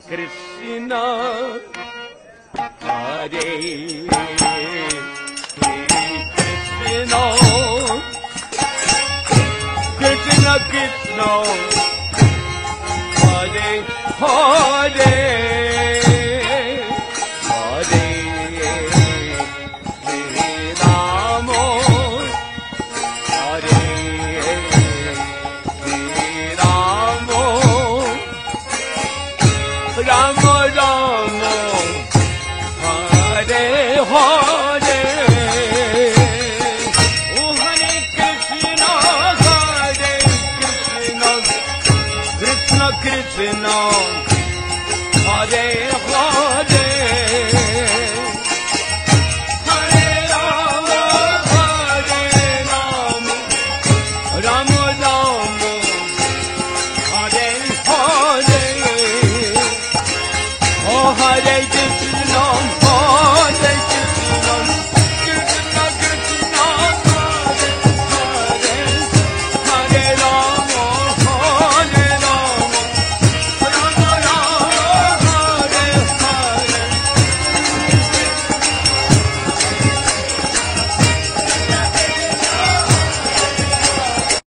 Krishna, Hare Krishna, Krishna Krishna, Hare Hare, Hare Rama, Hare Rama, Rama Rama, Hare Hare. Oh Hare Krishna, Krishna Krishna, Hare Hare, Hare Rama, Rama Rama, Hare Hare. Oh Hare